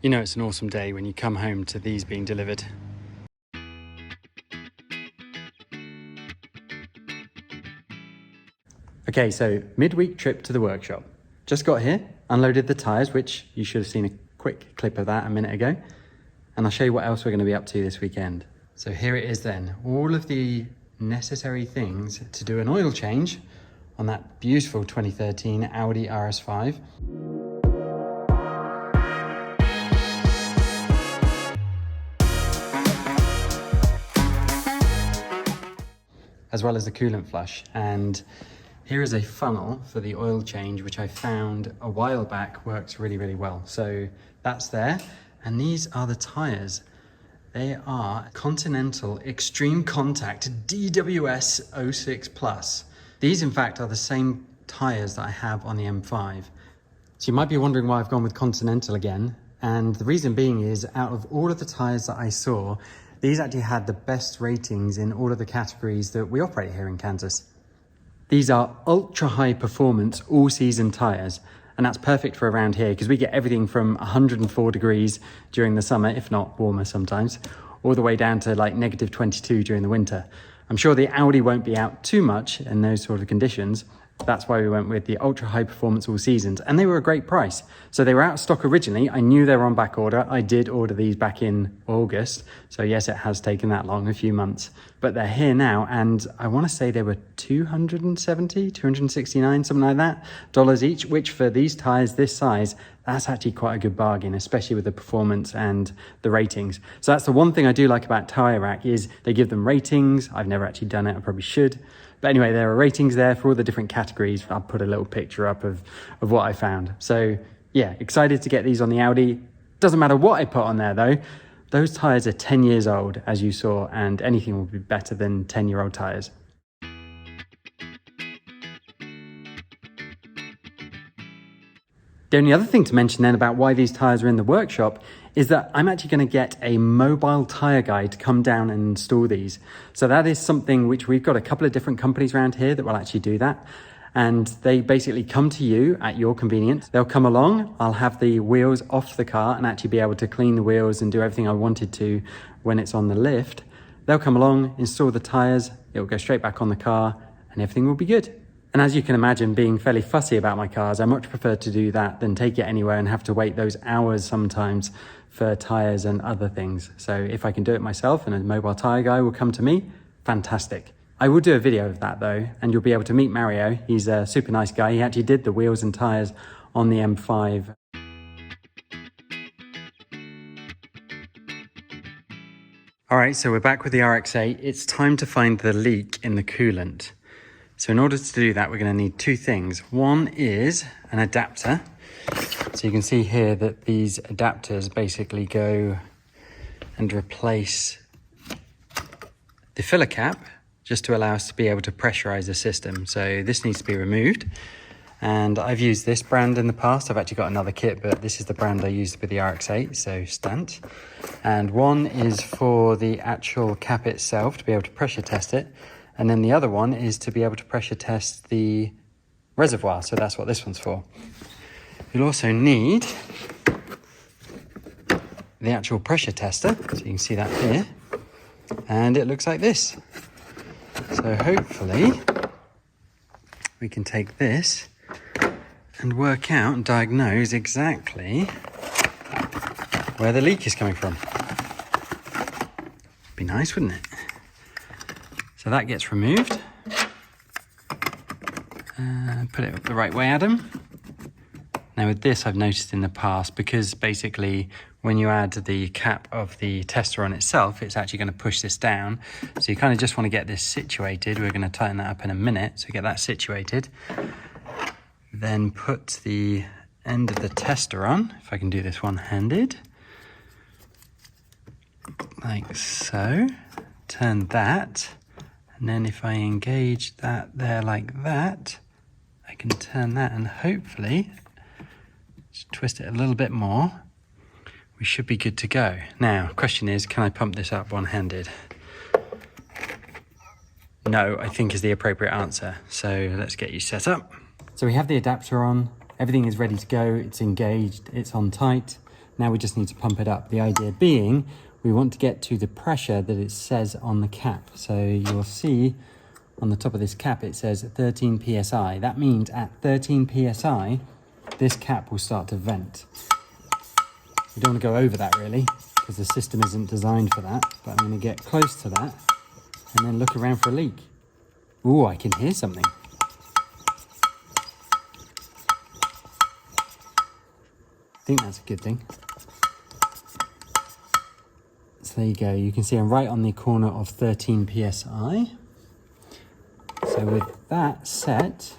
You know it's an awesome day when you come home to these being delivered. Okay, so midweek trip to the workshop. Just got here, unloaded the tyres, which you should have seen a quick clip of that a minute ago. And I'll show you what else we're going to be up to this weekend. So here it is then, all of the necessary things to do an oil change on that beautiful 2013 Audi RS5. As well as the coolant flush. And here is a funnel for the oil change, which I found a while back works really, really well. So that's there. And these are the tires. They are Continental Extreme Contact DWS 06 Plus. These, in fact, are the same tires that I have on the M5. So you might be wondering why I've gone with Continental again. And the reason being is, out of all of the tires that I saw, these actually had the best ratings in all of the categories that we operate here in Kansas. These are ultra high performance all season tires. And that's perfect for around here because we get everything from 104 degrees during the summer, if not warmer sometimes, all the way down to like -22 during the winter. I'm sure the Audi won't be out too much in those sort of conditions. That's why we went with the ultra high performance all seasons, and they were a great price. So they were out of stock originally. I knew they were on back order. I did order these back in August. So yes, it has taken that long, a few months, but they're here now. And I want to say they were $270, $269, something like that, dollars each, which for these tires this size, that's actually quite a good bargain, especially with the performance and the ratings. So that's the one thing I do like about Tire Rack is they give them ratings. I've never actually done it. I probably should. But anyway, there are ratings there for all the different categories. I'll put a little picture up of what I found. So yeah, excited to get these on the Audi. Doesn't matter what I put on there though. Those tires are 10 years old, as you saw, and anything will be better than 10-year-old tires. The only other thing to mention then about why these tires are in the workshop is that I'm actually going to get a mobile tire guy to come down and install these. So that is something which we've got a couple of different companies around here that will actually do that. And they basically come to you at your convenience. They'll come along, I'll have the wheels off the car and actually be able to clean the wheels and do everything I wanted to when it's on the lift. They'll come along, install the tires, it'll go straight back on the car and everything will be good. And as you can imagine, being fairly fussy about my cars, I much prefer to do that than take it anywhere and have to wait those hours sometimes for tires and other things. So if I can do it myself and a mobile tire guy will come to me, fantastic. I will do a video of that though, and you'll be able to meet Mario. He's a super nice guy. He actually did the wheels and tires on the M5. All right, so we're back with the RX-8. It's time to find the leak in the coolant. So in order to do that, we're going to need two things. One is an adapter. So you can see here that these adapters basically go and replace the filler cap just to allow us to be able to pressurize the system. So this needs to be removed. And I've used this brand in the past. I've actually got another kit, but this is the brand I used with the RX-8, so Stant. And one is for the actual cap itself to be able to pressure test it. And then the other one is to be able to pressure test the reservoir. So that's what this one's for. You'll also need the actual pressure tester. So you can see that here. And it looks like this. So hopefully we can take this and work out and diagnose exactly where the leak is coming from. Be nice, wouldn't it? So that gets removed. Put it the right way, Adam. Now with this, I've noticed in the past, because basically when you add the cap of the tester on itself, it's actually going to push this down. So you kind of just want to get this situated. We're going to tighten that up in a minute. So get that situated. Then put the end of the tester on, if I can do this one-handed. Like so. Turn that. And then if I engage that there like that, I can turn that and hopefully just twist it a little bit more. We should be good to go. Now, question is, can I pump this up one-handed? No, I think is the appropriate answer. So let's get you set up. So we have the adapter on, everything is ready to go, it's engaged, it's on tight. Now we just need to pump it up. The idea being, we want to get to the pressure that it says on the cap. So you'll see on the top of this cap, it says 13 PSI. That means at 13 PSI, this cap will start to vent. We don't want to go over that really, because the system isn't designed for that, but I'm going to get close to that and then look around for a leak. Ooh, I can hear something. I think that's a good thing. So there you go, you can see I'm right on the corner of 13 PSI. So with that set,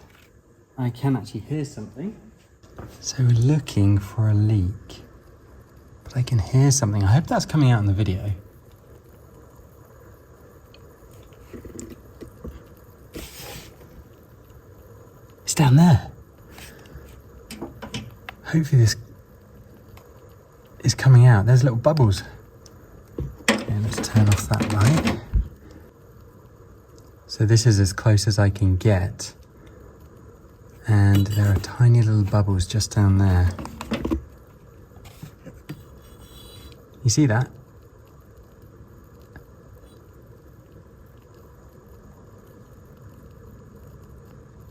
I can actually hear something. So we're looking for a leak, but I can hear something. I hope that's coming out in the video. It's down there. Hopefully this is coming out. There's little bubbles. Okay, let's turn off that light. So this is as close as I can get. And there are tiny little bubbles just down there. You see that?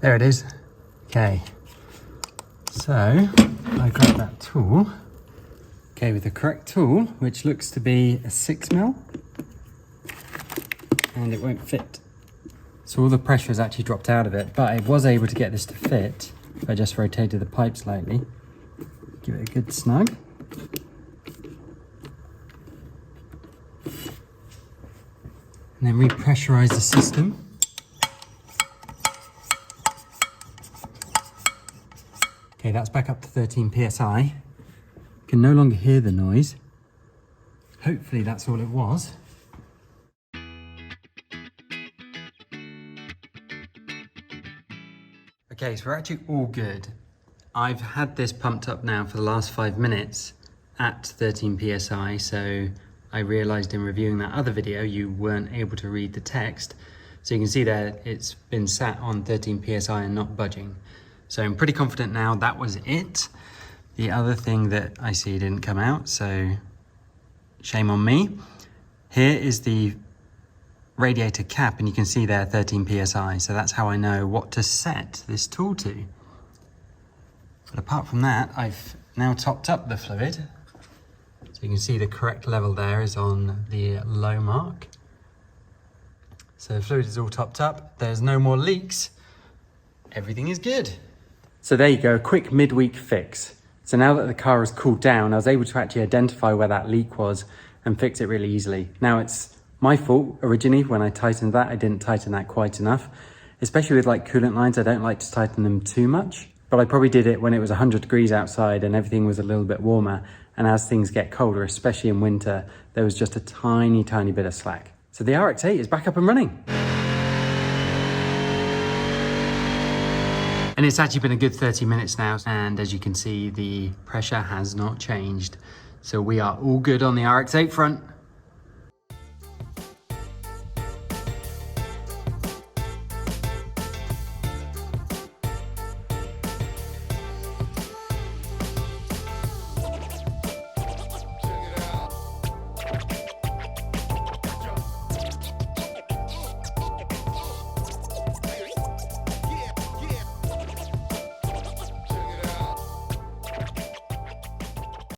There it is. Okay. So I got that tool. Okay, with the correct tool, which looks to be a 6mm, and it won't fit. So all the pressure has actually dropped out of it, but I was able to get this to fit if I just rotated the pipe slightly. Give it a good snug. And then repressurize the system. Okay, that's back up to 13 PSI. Can no longer hear the noise. Hopefully that's all it was. Okay, so we're actually all good. I've had this pumped up now for the last 5 minutes at 13 PSI, so I realized in reviewing that other video, you weren't able to read the text. So you can see there, it's been sat on 13 PSI and not budging. So I'm pretty confident now that was it. The other thing that I see didn't come out, so shame on me. Here is the radiator cap, and you can see there 13 PSI. So that's how I know what to set this tool to. But apart from that, I've now topped up the fluid. So you can see the correct level there is on the low mark. So the fluid is all topped up. There's no more leaks. Everything is good. So there you go, a quick midweek fix. So now that the car has cooled down, I was able to actually identify where that leak was and fix it really easily. Now it's my fault originally when I tightened that. I didn't tighten that quite enough. Especially with like coolant lines, I don't like to tighten them too much. But I probably did it when it was 100 degrees outside and everything was a little bit warmer. And as things get colder, especially in winter, there was just a tiny, tiny bit of slack. So the RX-8 is back up and running. And it's actually been a good 30 minutes now. And as you can see, the pressure has not changed. So we are all good on the RX-8 front.